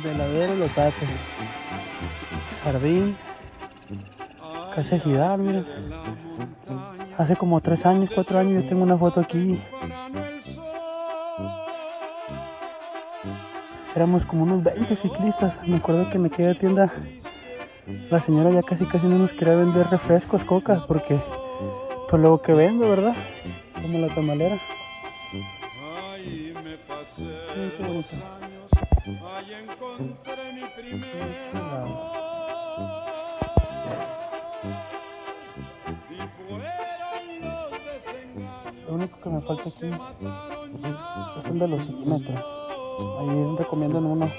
Veladero Los Datos. Jardín. Casa Ejidal, miren. Hace como 3 años, 4 años yo tengo una foto aquí. Éramos como unos 20 ciclistas. Me acuerdo que en aquella tienda la señora ya casi no nos quería vender refrescos, cocas, porque por lo que vendo, ¿verdad? Como la tamalera. Qué bonito. Lo único que me falta aquí es un velocímetro. Ahí recomiendan uno.